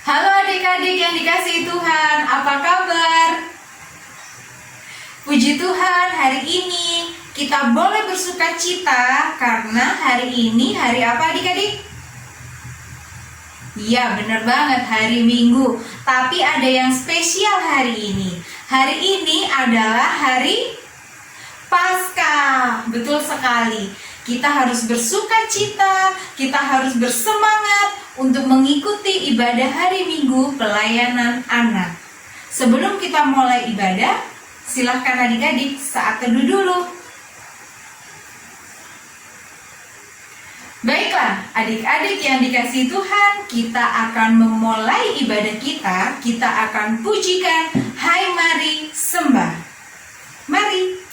Halo adik-adik yang dikasihi Tuhan, apa kabar? Puji Tuhan, hari ini kita boleh bersuka cita karena hari ini hari apa adik-adik? Iya, bener banget, hari Minggu. Tapi ada yang spesial hari ini. Hari ini adalah hari Paskah. Betul sekali. Kita harus bersuka cita, kita harus bersemangat untuk mengikuti ibadah hari Minggu pelayanan anak. Sebelum kita mulai ibadah, silahkan adik-adik saat teduh dulu. Baiklah, adik-adik yang dikasihi Tuhan, kita akan memulai ibadah kita. Kita akan pujikan, hai mari sembah. Mari.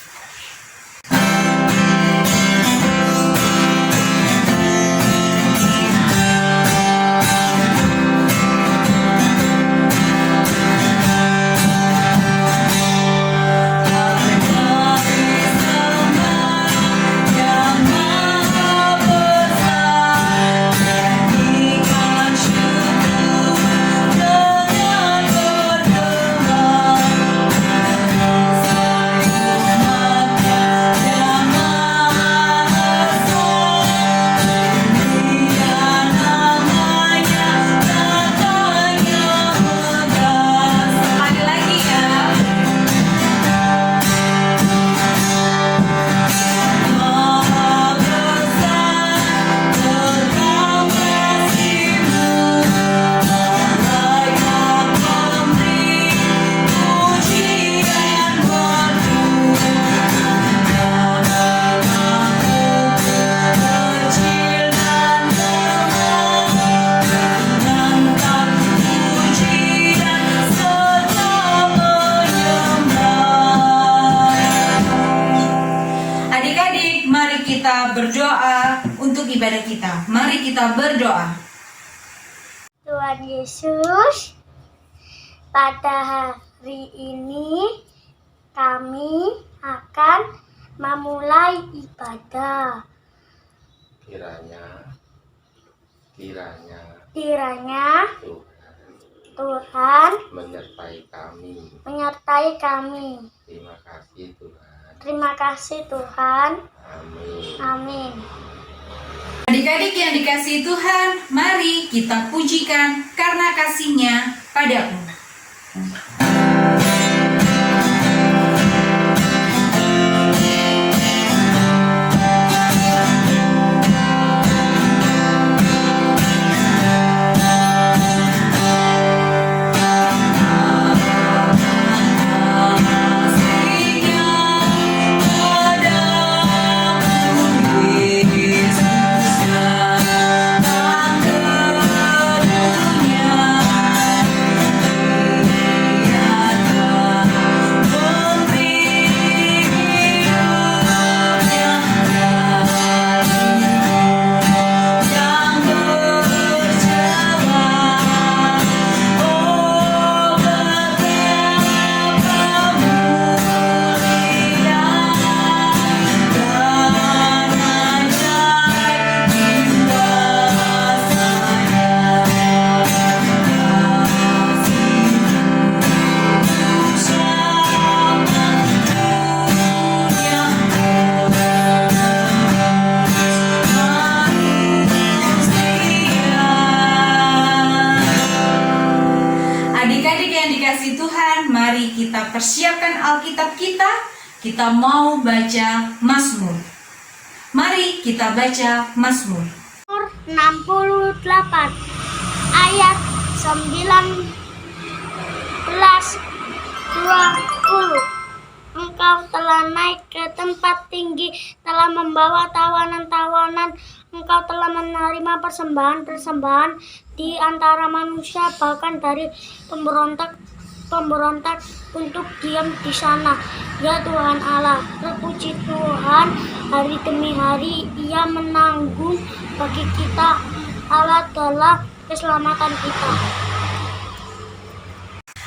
Kita berdoa untuk ibadah kita. Mari kita berdoa. Tuhan Yesus, pada hari ini kami akan memulai ibadah. Kiranya Tuhan menyertai kami. Terima kasih Tuhan. Terima kasih Tuhan. Amin. Amin. Adik-adik yang dikasihi Tuhan, mari kita pujikan karena kasih-Nya padamu. Mari kita persiapkan Alkitab kita. Kita mau baca Mazmur. Mari kita baca Mazmur 68 ayat 19-20. Engkau telah naik ke tempat tinggi, telah membawa tawanan-tawanan. Engkau telah menerima persembahan-persembahan di antara manusia, bahkan dari pemberontak untuk diam di sana. Ya Tuhan Allah, terpuji Tuhan, hari demi hari Ia menanggung bagi kita. Allah adalah keselamatan kita.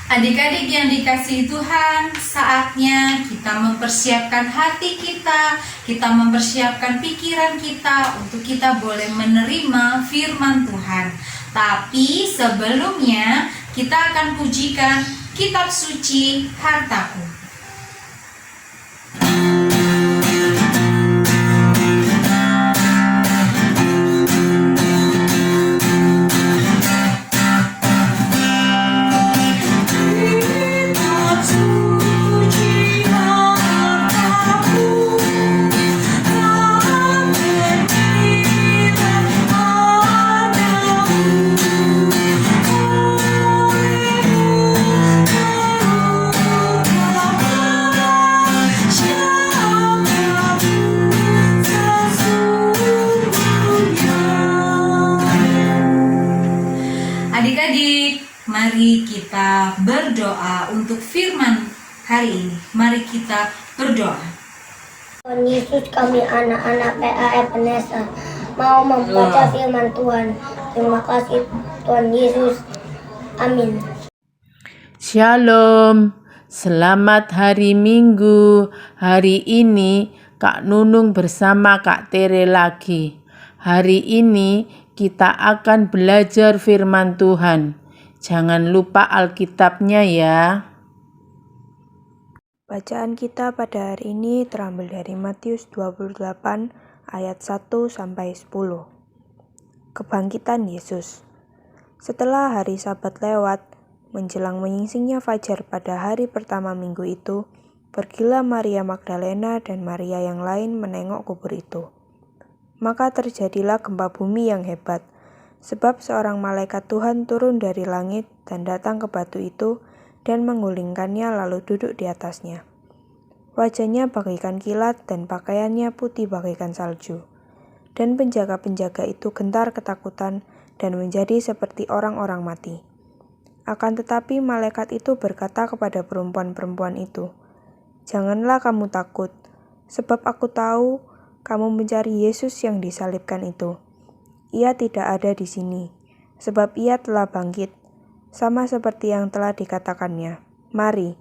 Adik-adik yang dikasihi Tuhan, saatnya kita mempersiapkan hati kita mempersiapkan pikiran kita untuk kita boleh menerima firman Tuhan. Tapi sebelumnya kita akan pujikan kitab suci hartaku. Adik-adik, mari kita berdoa untuk firman hari ini. Mari kita berdoa. Tuhan Yesus, kami anak-anak PA Ebenezer mau membaca firman Tuhan. Terima kasih Tuhan Yesus. Amin. Shalom, selamat hari Minggu. Hari ini Kak Nunung bersama Kak Tere lagi. Hari ini kita akan belajar firman Tuhan. Jangan lupa Alkitabnya ya. Bacaan kita pada hari ini terambil dari Matius 28 ayat 1-10. Kebangkitan Yesus. Setelah hari Sabat lewat, menjelang menyingsingnya fajar pada hari pertama minggu itu, pergilah Maria Magdalena dan Maria yang lain menengok kubur itu. Maka terjadilah gempa bumi yang hebat, sebab seorang malaikat Tuhan turun dari langit dan datang ke batu itu dan menggulingkannya lalu duduk di atasnya. Wajahnya bagaikan kilat dan pakaiannya putih bagaikan salju. Dan penjaga-penjaga itu gentar ketakutan dan menjadi seperti orang-orang mati. Akan tetapi malaikat itu berkata kepada perempuan-perempuan itu, "Janganlah kamu takut, sebab aku tahu kamu mencari Yesus yang disalibkan itu. Ia tidak ada di sini, sebab ia telah bangkit, sama seperti yang telah dikatakannya. Mari,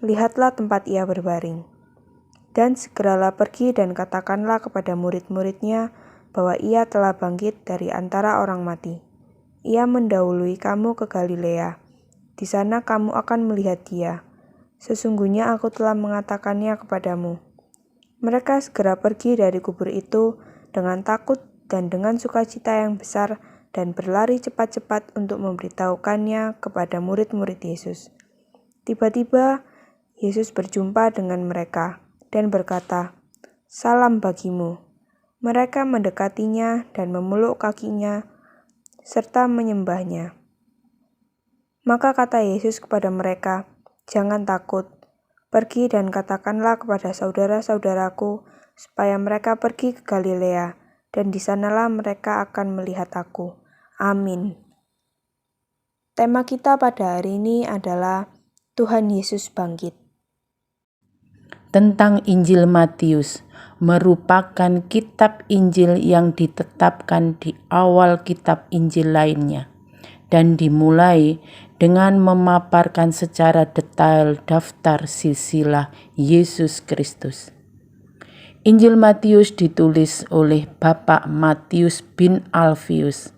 lihatlah tempat ia berbaring. Dan segeralah pergi dan katakanlah kepada murid-muridnya bahwa ia telah bangkit dari antara orang mati. Ia mendahului kamu ke Galilea. Di sana kamu akan melihat dia. Sesungguhnya aku telah mengatakannya kepadamu." Mereka segera pergi dari kubur itu dengan takut dan dengan sukacita yang besar dan berlari cepat-cepat untuk memberitahukannya kepada murid-murid Yesus. Tiba-tiba Yesus berjumpa dengan mereka dan berkata, "Salam bagimu." Mereka mendekatinya dan memeluk kakinya serta menyembahnya. Maka kata Yesus kepada mereka, "Jangan takut. Pergi dan katakanlah kepada saudara-saudaraku supaya mereka pergi ke Galilea, dan di sanalah mereka akan melihat aku." Amin. Tema kita pada hari ini adalah Tuhan Yesus bangkit. Tentang Injil Matius, merupakan kitab Injil yang ditetapkan di awal kitab Injil lainnya dan dimulai dengan memaparkan secara detail daftar silsilah Yesus Kristus. Injil Matius ditulis oleh Bapak Matius bin Alfius,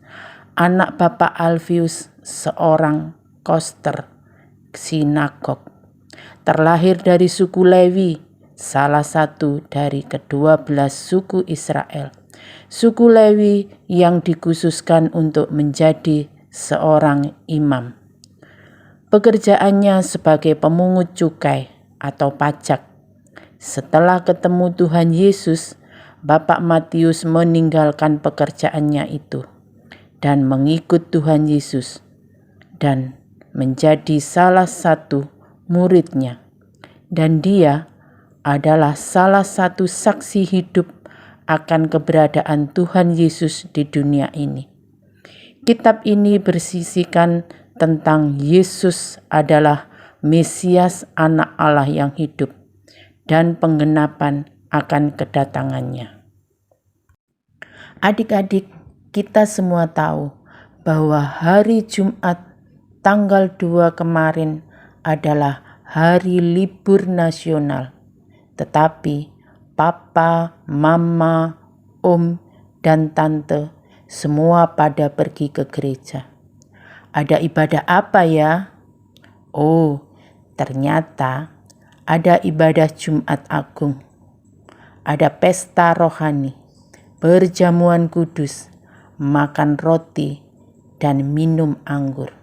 anak Bapak Alfius, seorang koster sinagog. Terlahir dari suku Lewi, salah satu dari ke-12 suku Israel. Suku Lewi yang dikhususkan untuk menjadi seorang imam. Pekerjaannya sebagai pemungut cukai atau pajak. Setelah ketemu Tuhan Yesus, Bapak Matius meninggalkan pekerjaannya itu dan mengikut Tuhan Yesus dan menjadi salah satu muridnya. Dan dia adalah salah satu saksi hidup akan keberadaan Tuhan Yesus di dunia ini. Kitab ini bersisikan tentang Yesus adalah Mesias, anak Allah yang hidup, dan penggenapan akan kedatangannya. Adik-adik, kita semua tahu bahwa hari Jumat tanggal 2 kemarin adalah hari libur nasional. Tetapi papa, mama, om, dan tante semua pada pergi ke gereja. Ada ibadah apa ya? Oh, ternyata ada ibadah Jumat Agung. Ada pesta rohani, perjamuan kudus, makan roti, dan minum anggur.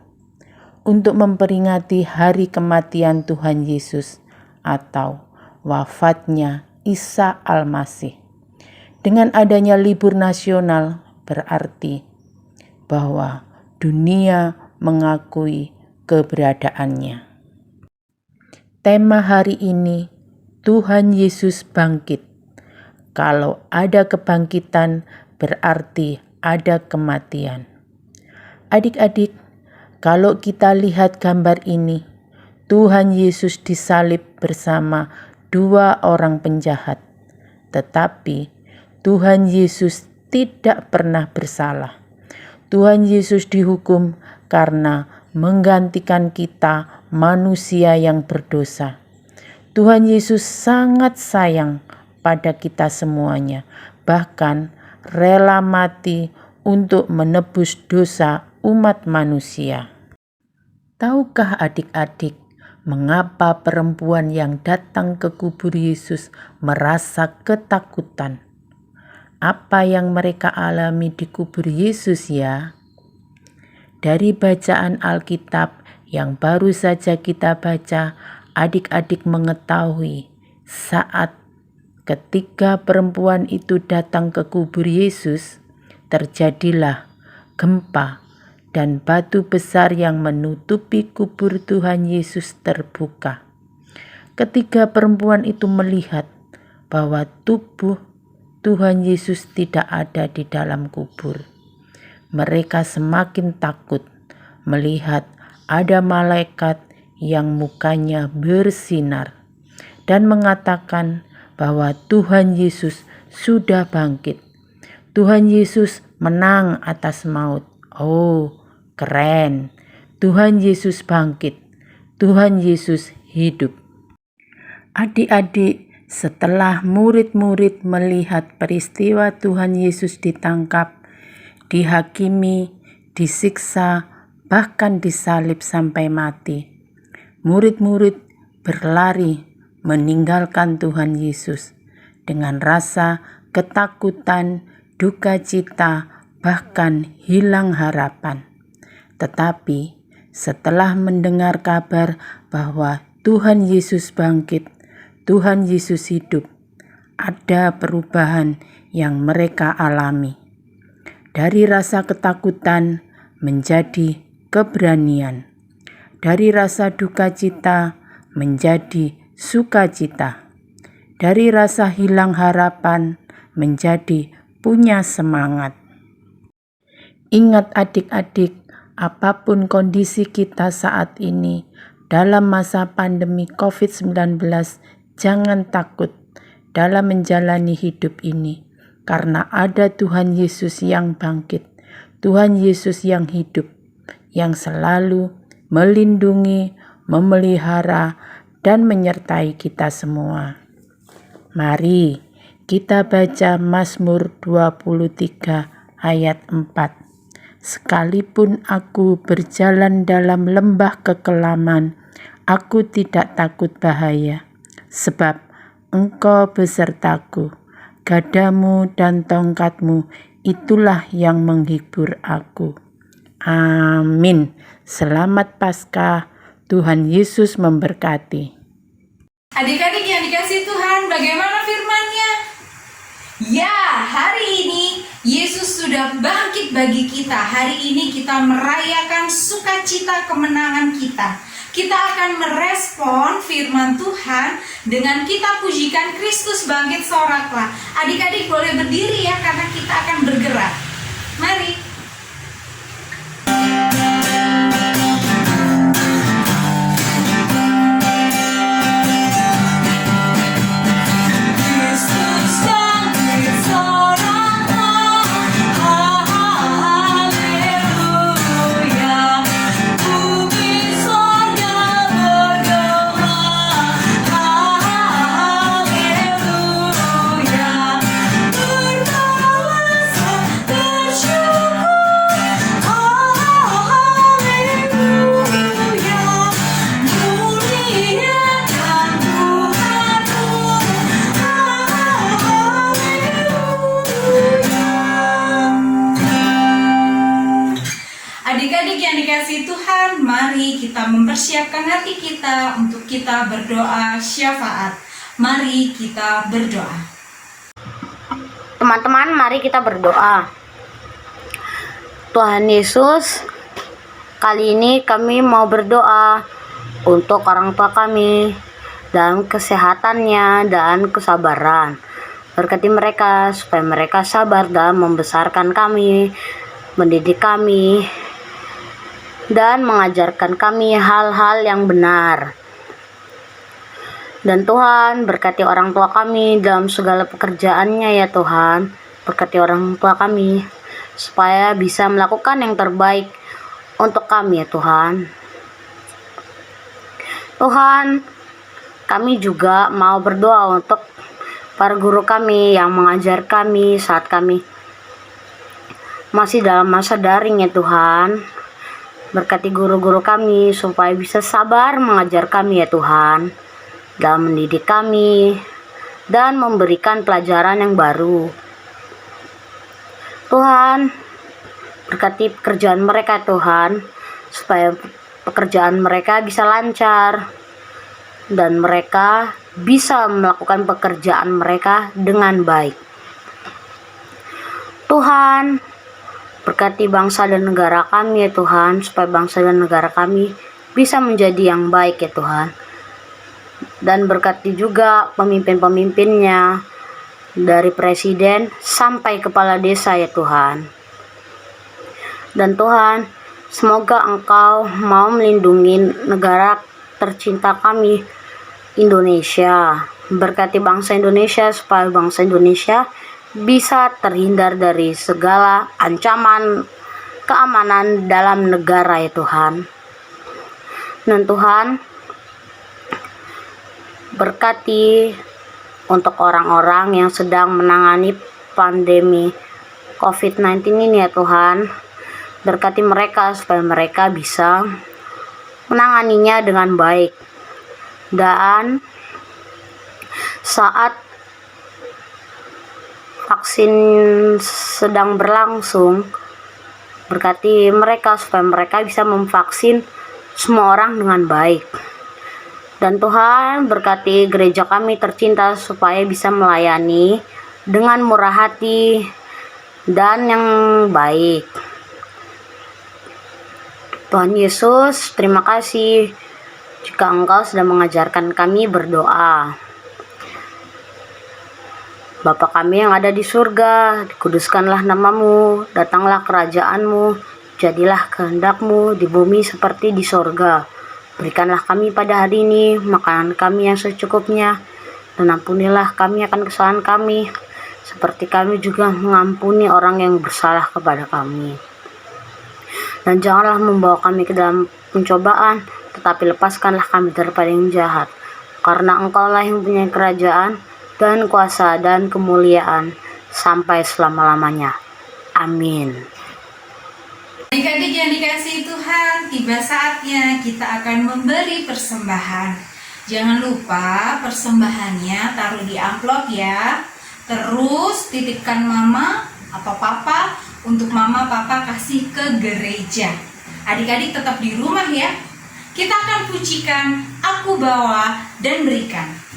Untuk memperingati hari kematian Tuhan Yesus atau wafatnya Isa Al-Masih. Dengan adanya libur nasional berarti bahwa dunia mengakui keberadaannya. Tema hari ini, Tuhan Yesus bangkit. Kalau ada kebangkitan, berarti ada kematian. Adik-adik, kalau kita lihat gambar ini, Tuhan Yesus disalib bersama 2 orang penjahat. Tetapi Tuhan Yesus tidak pernah bersalah. Tuhan Yesus dihukum karena menggantikan kita manusia yang berdosa. Tuhan Yesus sangat sayang pada kita semuanya, bahkan rela mati untuk menebus dosa umat manusia. Tahukah adik-adik mengapa perempuan yang datang ke kubur Yesus merasa ketakutan? Apa yang mereka alami di kubur Yesus ya? Dari bacaan Alkitab yang baru saja kita baca, adik-adik mengetahui saat ketika perempuan itu datang ke kubur Yesus, terjadilah gempa dan batu besar yang menutupi kubur Tuhan Yesus terbuka. Ketika perempuan itu melihat bahwa tubuh Tuhan Yesus tidak ada di dalam kubur, mereka semakin takut melihat ada malaikat yang mukanya bersinar dan mengatakan bahwa Tuhan Yesus sudah bangkit. Tuhan Yesus menang atas maut. Oh, keren. Tuhan Yesus bangkit. Tuhan Yesus hidup. Adik-adik, setelah murid-murid melihat peristiwa Tuhan Yesus ditangkap, dihakimi, disiksa, bahkan disalib sampai mati, murid-murid berlari meninggalkan Tuhan Yesus dengan rasa ketakutan, duka cita, bahkan hilang harapan. Tetapi setelah mendengar kabar bahwa Tuhan Yesus bangkit, Tuhan Yesus hidup, ada perubahan yang mereka alami. Dari rasa ketakutan menjadi keberanian. Dari rasa duka cita menjadi sukacita. Dari rasa hilang harapan menjadi punya semangat. Ingat adik-adik, apapun kondisi kita saat ini dalam masa pandemi COVID-19, jangan takut dalam menjalani hidup ini, karena ada Tuhan Yesus yang bangkit, Tuhan Yesus yang hidup, yang selalu melindungi, memelihara, dan menyertai kita semua. Mari kita baca Mazmur 23 ayat 4. Sekalipun aku berjalan dalam lembah kekelaman, aku tidak takut bahaya, sebab Engkau besertaku, gadamu dan tongkatmu, itulah yang menghibur aku. Amin. Selamat Paskah, Tuhan Yesus memberkati. Adik-adik yang dikasihi Tuhan, bagaimana firman-Nya? Ya, hari ini Yesus sudah bangkit bagi kita. Hari ini kita merayakan sukacita kemenangan kita. Kita akan merespon firman Tuhan dengan kita pujikan Kristus bangkit soraklah. Adik-adik boleh berdiri ya, karena kita akan bergerak. Mari. Berkuasa, bersyukur. kasih Tuhan, mari kita mempersiapkan hati kita untuk kita berdoa syafaat. Mari kita berdoa. Teman-teman, mari kita berdoa. Tuhan Yesus, kali ini kami mau berdoa untuk orang tua kami dan kesehatannya dan kesabaran. Berkati mereka supaya mereka sabar dalam membesarkan kami, mendidik kami, dan mengajarkan kami hal-hal yang benar. Dan Tuhan, berkati orang tua kami dalam segala pekerjaannya ya Tuhan. Berkati orang tua kami supaya bisa melakukan yang terbaik untuk kami ya Tuhan. Tuhan, kami juga mau berdoa untuk para guru kami yang mengajar kami saat kami masih dalam masa daring ya Tuhan. Berkati guru-guru kami supaya bisa sabar mengajar kami ya Tuhan, dalam mendidik kami dan memberikan pelajaran yang baru. Tuhan, berkati pekerjaan mereka Tuhan, supaya pekerjaan mereka bisa lancar dan mereka bisa melakukan pekerjaan mereka dengan baik. Tuhan, berkati bangsa dan negara kami ya Tuhan, supaya bangsa dan negara kami bisa menjadi yang baik ya Tuhan. Dan berkati juga pemimpin-pemimpinnya, dari presiden sampai kepala desa ya Tuhan. Dan Tuhan, semoga Engkau mau melindungi negara tercinta kami, Indonesia. Berkati bangsa Indonesia supaya bangsa Indonesia bisa terhindar dari segala ancaman keamanan dalam negara ya Tuhan. Dan Tuhan, berkati untuk orang-orang yang sedang menangani pandemi COVID-19 ini ya Tuhan. Berkati mereka supaya mereka bisa menanganinya dengan baik. Dan saat vaksin sedang berlangsung, berkati mereka supaya mereka bisa memvaksin semua orang dengan baik. Dan Tuhan, berkati gereja kami tercinta supaya bisa melayani dengan murah hati dan yang baik. Tuhan Yesus, terima kasih jika Engkau sudah mengajarkan kami berdoa. Bapa kami yang ada di surga, dikuduskanlah namamu, datanglah kerajaanmu, jadilah kehendak-Mu di bumi seperti di surga. Berikanlah kami pada hari ini makanan kami yang secukupnya, dan ampunilah kami akan kesalahan kami, seperti kami juga mengampuni orang yang bersalah kepada kami. Dan janganlah membawa kami ke dalam pencobaan, tetapi lepaskanlah kami daripada yang jahat. Karena Engkaulah yang punya kerajaan, dan kuasa, dan kemuliaan, sampai selama-lamanya. Amin. Adik-adik yang dikasihi Tuhan, tiba saatnya kita akan memberi persembahan. Jangan lupa persembahannya taruh di amplop ya. Terus titipkan mama atau papa untuk mama papa kasih ke gereja. Adik-adik tetap di rumah ya. Kita akan pujikan Aku Bawa dan Berikan.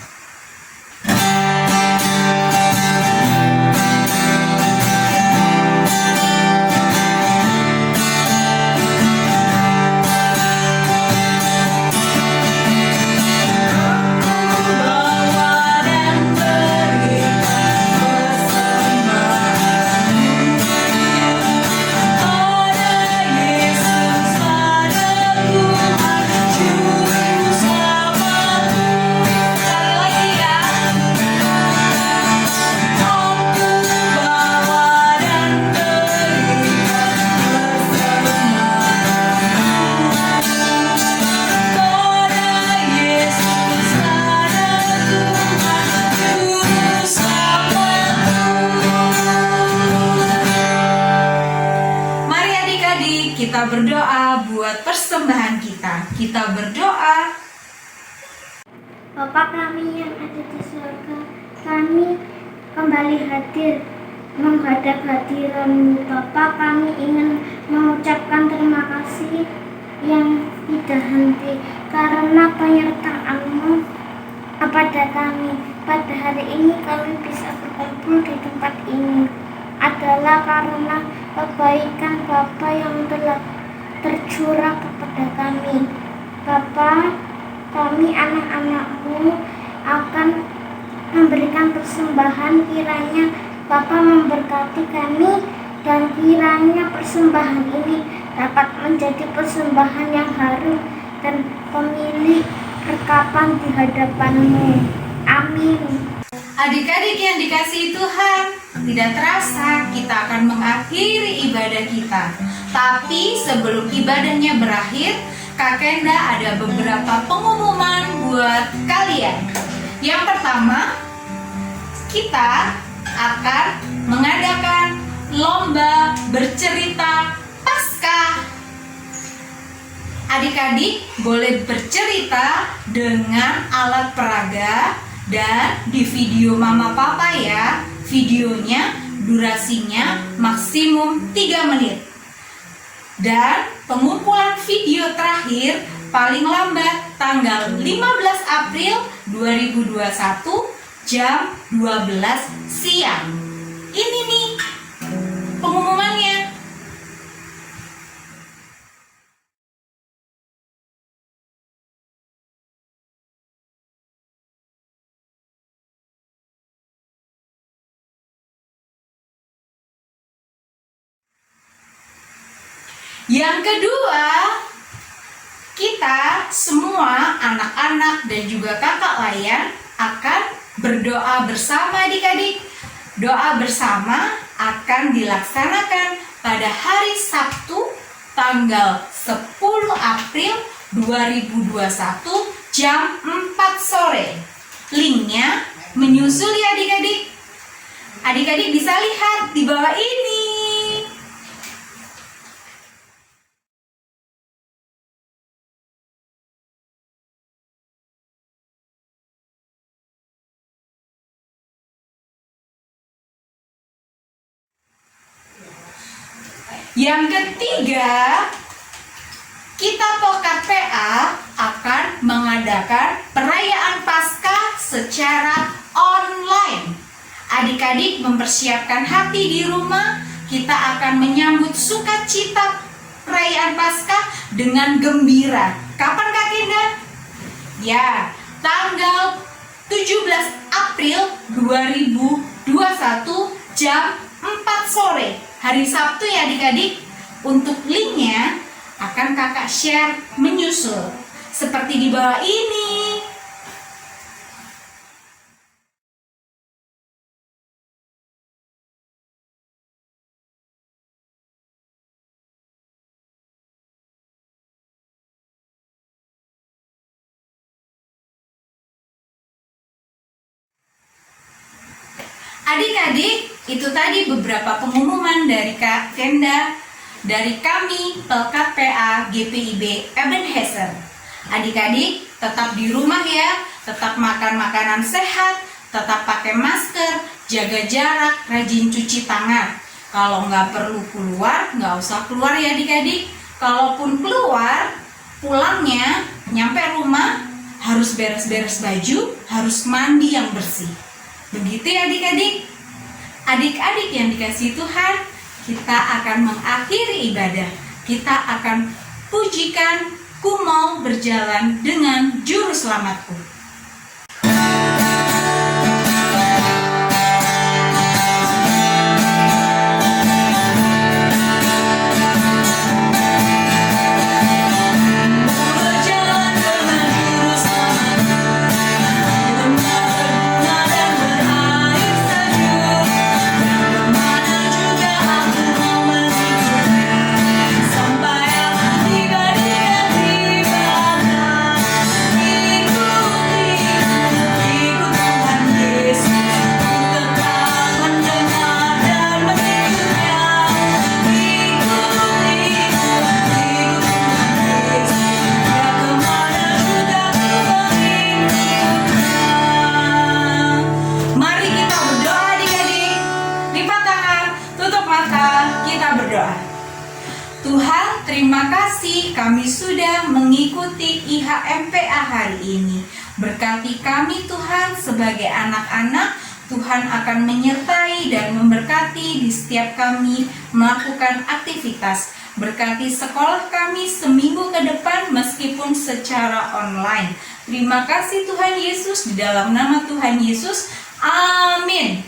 Kita berdoa buat persembahan kita. Kita berdoa. Bapa kami yang ada di surga, kami kembali hadir menghadap hadirat-Mu. Bapa, kami ingin mengucapkan terima kasih yang tidak henti, karena penyertaan-Mu pada kami. Pada hari ini kami bisa berkumpul di tempat ini adalah karena kebaikan Bapa yang telah tercurah kepada kami. Bapa, kami anak-anak-Mu akan memberikan persembahan, kiranya Bapa memberkati kami dan kiranya persembahan ini dapat menjadi persembahan yang harum dan pemilik rekapan di hadapan-Mu. Amin. Adik-adik yang dikasihi Tuhan, tidak terasa kita akan mengakhiri ibadah kita. Tapi sebelum ibadahnya berakhir, Kak Kenda ada beberapa pengumuman buat kalian. Yang pertama, kita akan mengadakan lomba bercerita Paskah. Adik-adik boleh bercerita dengan alat peraga dan di video Mama Papa ya. Videonya durasinya maksimum 3 menit. Dan pengumpulan video terakhir paling lambat tanggal 15 April 2021 jam 12 siang. Ini nih pengumumannya. Yang kedua, kita semua anak-anak dan juga kakak layan akan berdoa bersama adik-adik. Doa bersama akan dilaksanakan pada hari Sabtu tanggal 10 April 2021 jam 4 sore. Linknya menyusul ya adik-adik. Adik-adik bisa lihat di bawah ini. Yang ketiga, kita Pokat PA akan mengadakan perayaan Paskah secara online. Adik-adik mempersiapkan hati di rumah, kita akan menyambut sukacita perayaan Paskah dengan gembira. Kapan Kak Kenda? Ya, tanggal 17 April 2021 jam 4 sore. Hari Sabtu ya adik-adik. Untuk linknya akan kakak share menyusul seperti di bawah ini. Adik-adik, itu tadi beberapa pengumuman dari Kak Kenda, dari kami Pelkat PA GPIB Ebenezer. Adik-adik tetap di rumah ya, tetap makan makanan sehat, tetap pakai masker, jaga jarak, rajin cuci tangan. Kalau nggak perlu keluar, nggak usah keluar ya adik-adik. Kalaupun keluar, pulangnya nyampe rumah harus beres-beres baju, harus mandi yang bersih. Begitu ya adik-adik. Adik-adik yang dikasihi Tuhan, kita akan mengakhiri ibadah. Kita akan pujikan Ku Mau Berjalan dengan Juru Selamatku. Tuhan, terima kasih kami sudah mengikuti IHMPA hari ini. Berkati kami Tuhan sebagai anak-anak. Tuhan akan menyertai dan memberkati di setiap kami melakukan aktivitas. Berkati sekolah kami seminggu ke depan meskipun secara online. Terima kasih Tuhan Yesus, di dalam nama Tuhan Yesus. Amin.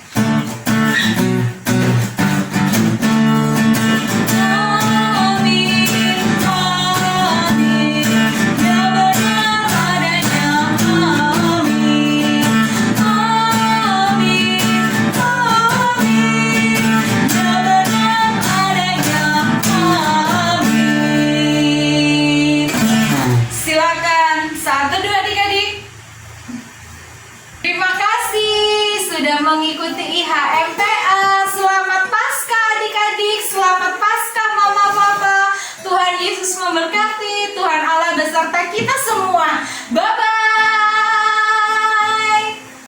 Silakan, 1, 2 adik-adik. Terima kasih sudah mengikuti IHMPA. Selamat Paskah adik-adik, selamat Paskah mama papa. Tuhan Yesus memberkati.